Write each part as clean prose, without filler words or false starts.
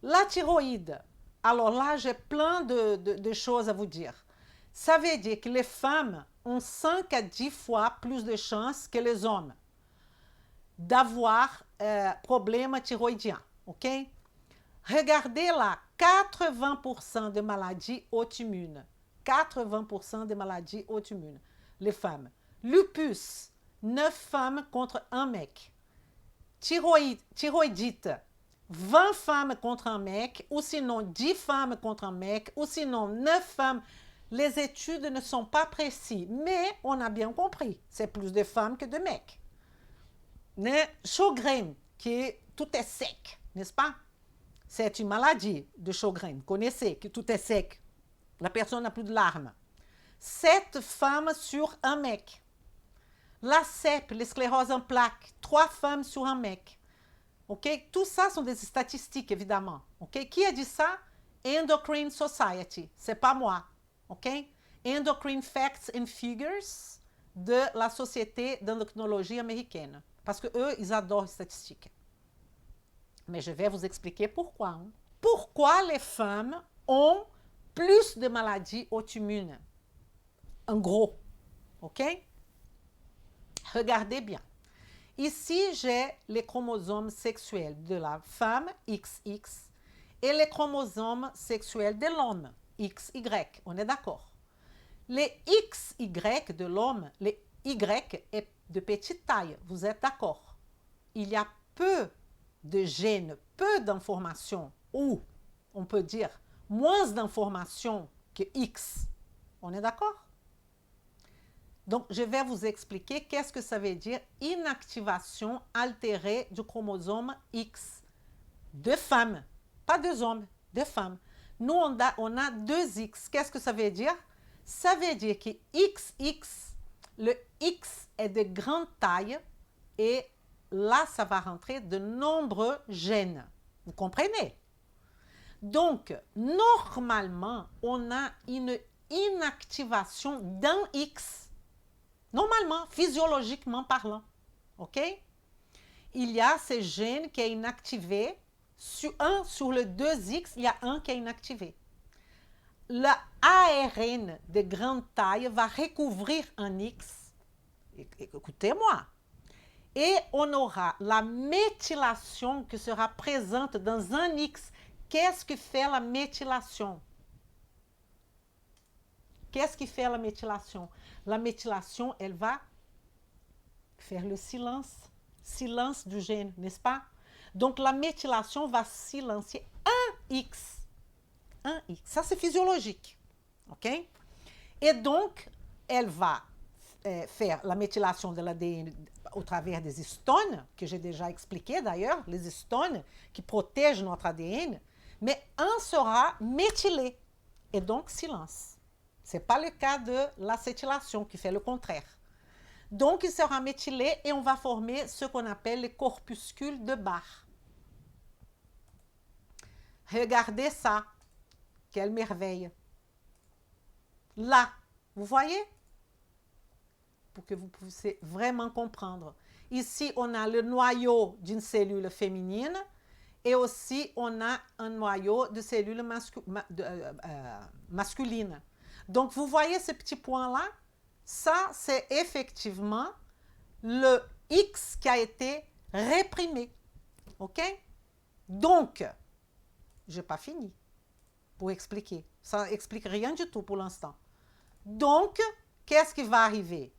La thyroïde. Alors là, j'ai plein de choses à vous dire. Ça veut dire que les femmes ont 5 à 10 fois plus de chances que les hommes d'avoir problème thyroïdien. OK? Regardez là, 80% de maladies auto-immunes. 80% de maladies auto-immunes. Les femmes. Lupus, 9 femmes contre un mec. Thyroïdite, 20 femmes contre un mec, ou sinon 10 femmes contre un mec, ou sinon 9 femmes. Les études ne sont pas précises, mais on a bien compris, c'est plus de femmes que de mecs. Sjogren, tout est sec, n'est-ce pas? C'est une maladie de Sjogren. Connaissez que tout est sec. La personne n'a plus de larmes. 7 femmes sur un mec. La CEP, les scléroses en plaques, 3 femmes sur un mec. OK? Tout ça sont des statistiques, évidemment. OK? Qui a dit ça? Endocrine Society. C'est pas moi. OK? Endocrine Facts and Figures de la Société d'endocrinologie américaine. Parce que eux, ils adorent les statistiques. Mais je vais vous expliquer pourquoi. Hein? Pourquoi les femmes ont plus de maladies auto-immunes? En gros. OK? Regardez bien. Ici, j'ai les chromosomes sexuels de la femme, XX, et les chromosomes sexuels de l'homme, XY. On est d'accord? Les XY de l'homme, les Y est de petite taille. Vous êtes d'accord? Il y a peu de gènes, peu d'informations, ou on peut dire moins d'informations que X. On est d'accord? Donc, je vais vous expliquer qu'est-ce que ça veut dire inactivation altérée du chromosome X. De femmes, pas deux hommes, de femmes. Nous, on a deux X. Qu'est-ce que ça veut dire? Ça veut dire que XX, le X est de grande taille et là, ça va rentrer de nombreux gènes. Vous comprenez? Donc, normalement, on a une inactivation d'un X. Normalement, physiologiquement parlant. OK? Il y a ce gène qui est inactivé. Sur le 2X, il y a un qui est inactivé. L'ARN de grande taille va recouvrir un X. Écoutez-moi. Et on aura la méthylation qui sera présente dans un X. Qu'est-ce que fait la méthylation? Qu'est-ce qui fait la méthylation? La méthylation, elle va faire le silence du gène, n'est-ce pas? Donc, la méthylation va silencier un X. Un X. Ça, c'est physiologique. OK? Et donc, elle va faire la méthylation de l'ADN au travers des histones, que j'ai déjà expliqué d'ailleurs, les histones qui protègent notre ADN, mais un sera méthylé, et donc silence. Ce n'est pas le cas de l'acétylation qui fait le contraire. Donc, il sera méthylé et on va former ce qu'on appelle les corpuscules de Bach. Regardez ça. Quelle merveille. Là, vous voyez? Pour que vous puissiez vraiment comprendre. Ici, on a le noyau d'une cellule féminine et aussi on a un noyau de cellules masculines. Donc, vous voyez ce petit point-là? Ça, c'est effectivement le X qui a été réprimé. OK? Donc, je n'ai pas fini pour expliquer. Ça n'explique rien du tout pour l'instant. Donc, qu'est-ce qui va arriver?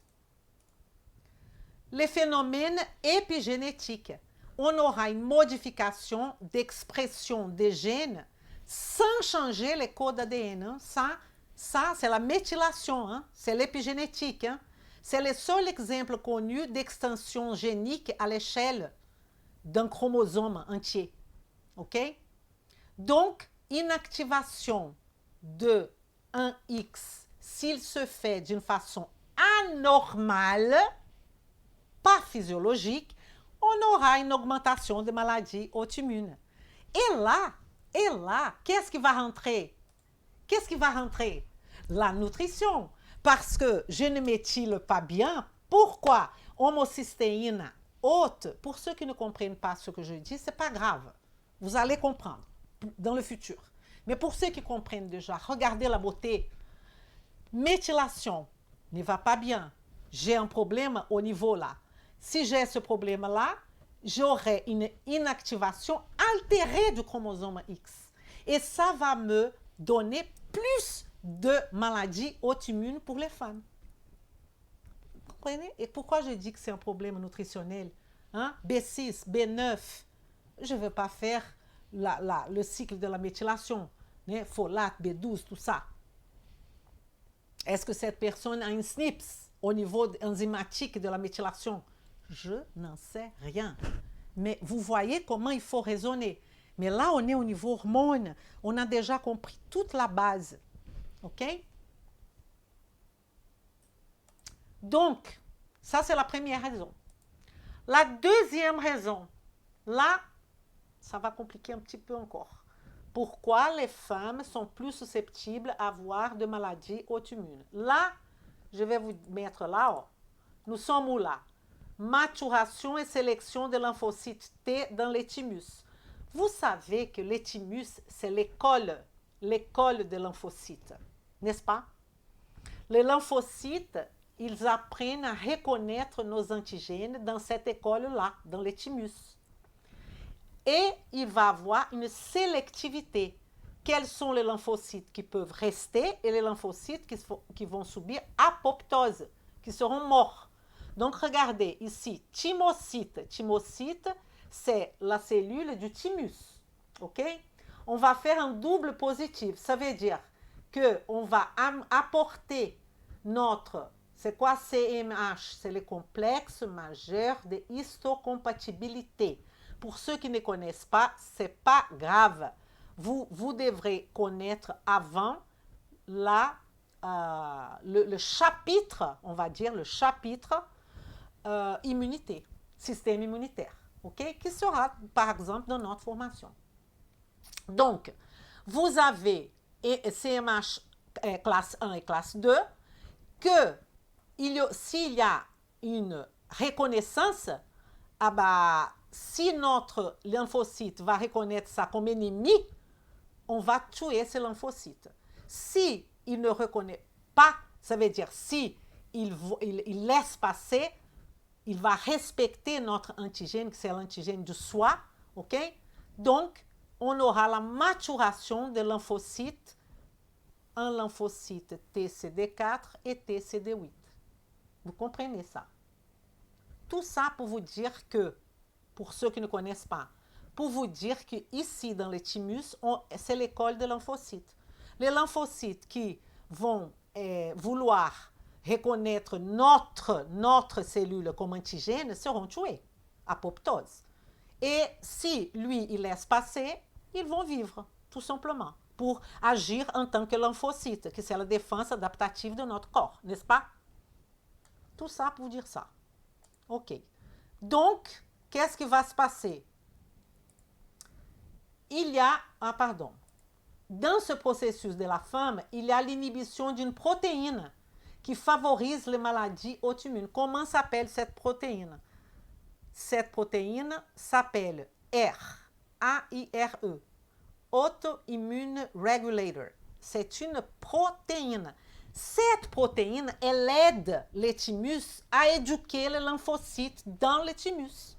Les phénomènes épigénétiques. On aura une modification d'expression des gènes sans changer les codes ADN. Hein? Ça c'est la méthylation, hein? C'est l'épigénétique. Hein? C'est le seul exemple connu d'extension génique à l'échelle d'un chromosome entier. OK? Donc, inactivation de un X, s'il se fait d'une façon anormale, pas physiologique, on aura une augmentation de maladies auto-immunes. Et là, qu'est-ce qui va rentrer? Qu'est-ce qui va rentrer? La nutrition. Parce que je ne méthyle pas bien. Pourquoi? Homocystéine haute. Pour ceux qui ne comprennent pas ce que je dis, ce n'est pas grave. Vous allez comprendre. dans le futur. Mais pour ceux qui comprennent déjà, regardez la beauté. Méthylation ne va pas bien. J'ai un problème au niveau là. Si j'ai ce problème-là, j'aurai une inactivation altérée du chromosome X. Et ça va me donner plus de maladies auto-immunes pour les femmes. Vous comprenez? Et pourquoi je dis que c'est un problème nutritionnel? Hein? B6, B9. Je ne vais pas faire le cycle de la méthylation. Né? Folate, B12, tout ça. Est-ce que cette personne a une SNPs au niveau enzymatique de la méthylation? Je n'en sais rien. Mais vous voyez comment il faut raisonner. Mais là, on est au niveau hormones. On a déjà compris toute la base. OK? Donc, ça, c'est la première raison. La deuxième raison, là, ça va compliquer un petit peu encore. Pourquoi les femmes sont plus susceptibles à avoir de maladies auto-immunes? Là, je vais vous mettre là. Oh. Nous sommes où là? Maturation et sélection de lymphocytes T dans les thymus. Vous savez que les thymus, c'est l'école des lymphocytes, n'est-ce pas? Les lymphocytes, ils apprennent à reconnaître nos antigènes dans cette école-là, dans les thymus. Et il va avoir une sélectivité. Quels sont les lymphocytes qui peuvent rester et les lymphocytes qui vont subir apoptose, qui seront morts. Donc, regardez ici, thymocyte. Thymocyte, c'est la cellule du thymus. OK? On va faire un double positif. Ça veut dire qu'on va apporter notre... C'est quoi CMH? C'est le complexe majeur de histocompatibilité. Pour ceux qui ne connaissent pas, ce n'est pas grave. Vous devrez connaître avant le chapitre, on va dire, le chapitre immunité, système immunitaire, ok? Qui sera, par exemple, dans notre formation. Donc, vous avez CMH classe 1 et classe 2, que s'il y a une reconnaissance, ah bah, si notre lymphocyte va reconnaître ça comme ennemi, on va tuer ce lymphocyte. Si il ne reconnaît pas, ça veut dire si il laisse passer, il va respecter notre antigène, qui c'est l'antigène du soi, ok? Donc, on aura la maturation de lymphocytes, un lymphocyte TCD4 et TCD8. Vous comprenez ça? Tout ça pour vous dire que, pour ceux qui ne connaissent pas, pour vous dire que ici dans les thymus, c'est l'école des lymphocytes. Les lymphocytes qui vont vouloir reconnaître notre cellule comme antigène seront tués, apoptose. Et si lui, il laisse passer, ils vont vivre, tout simplement, pour agir en tant que lymphocyte, que c'est la défense adaptative de notre corps, n'est-ce pas? Tout ça pour dire ça. OK. Donc, qu'est-ce qui va se passer? Il y a, dans ce processus de la femme, il y a l'inhibition d'une protéine qui favorise les maladies auto-immunes. Comment s'appelle cette protéine? Cette protéine s'appelle AIRE, Autoimmune Regulator. C'est une protéine. Cette protéine, elle aide les thymus à éduquer les lymphocytes dans les thymus.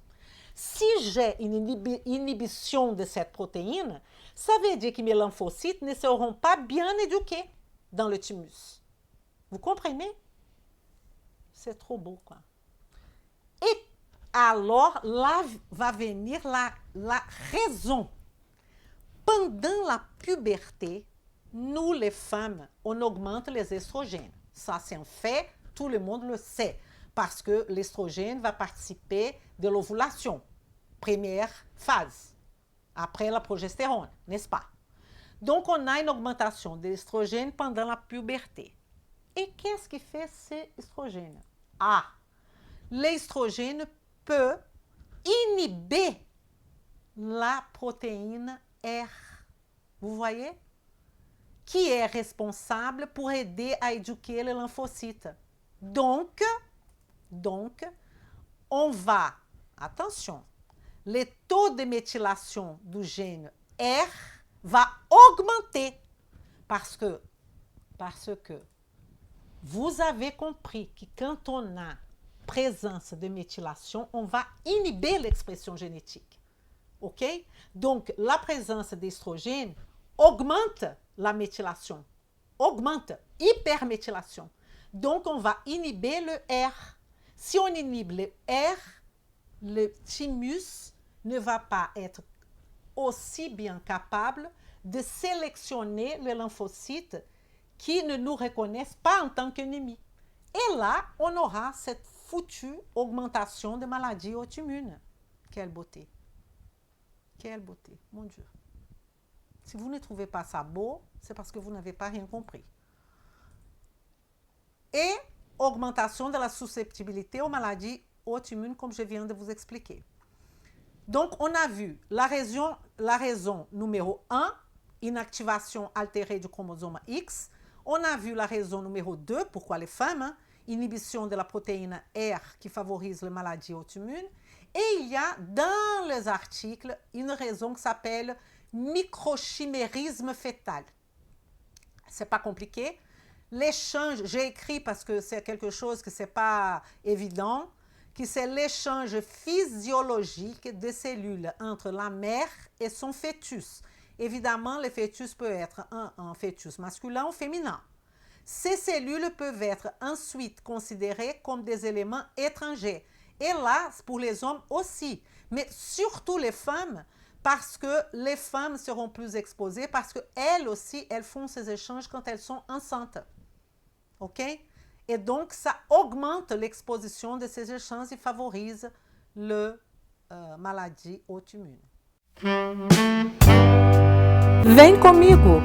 Si j'ai une inhibition de cette protéine, ça veut dire que mes lymphocytes ne seront pas bien éduqués dans le thymus. Vous comprenez? C'est trop beau, quoi. Et alors, là va venir la raison. Pendant la puberté, nous, les femmes, on augmente les estrogènes. Ça, c'est un fait, tout le monde le sait. Parce que l'estrogène va participer de l'ovulation, première phase, après la progestérone, n'est-ce pas? Donc, on a une augmentation de l'estrogène pendant la puberté. Et qu'est-ce qui fait cet estrogène? Ah, l'estrogène peut inhiber la protéine R. Vous voyez? Qui est responsable pour aider à éduquer les lymphocytes. Donc, on va, attention, les taux de méthylation du gène R va augmenter parce que vous avez compris que quand on a présence de méthylation, on va inhiber l'expression génétique. OK? Donc, la présence d'estrogène augmente la méthylation, augmente hyperméthylation. Donc, on va inhiber le R. Si on inhibe le R, le thymus ne va pas être aussi bien capable de sélectionner les lymphocytes qui ne nous reconnaissent pas en tant qu'ennemis. Et là, on aura cette foutue augmentation de maladies auto-immunes. Quelle beauté! Quelle beauté, mon Dieu. Si vous ne trouvez pas ça beau, c'est parce que vous n'avez pas rien compris. Et augmentation de la susceptibilité aux maladies auto-immunes, comme je viens de vous expliquer. Donc, on a vu la raison numéro 1, inactivation altérée du chromosome X. On a vu la raison numéro 2, pourquoi les femmes, inhibition de la protéine R qui favorise les maladies auto-immunes. Et il y a dans les articles une raison qui s'appelle microchimérisme fœtal. C'est pas compliqué. L'échange, j'ai écrit parce que c'est quelque chose que c'est pas évident, que c'est l'échange physiologique des cellules entre la mère et son fœtus. Évidemment, le fœtus peut être un fœtus masculin ou féminin. Ces cellules peuvent être ensuite considérées comme des éléments étrangers. Et là, pour les hommes aussi, mais surtout les femmes, parce que les femmes seront plus exposées, parce qu'elles aussi, elles font ces échanges quand elles sont enceintes. OK? Et donc, ça augmente l'exposition de ces échanges et favorise la maladie auto-immune. Vem comigo!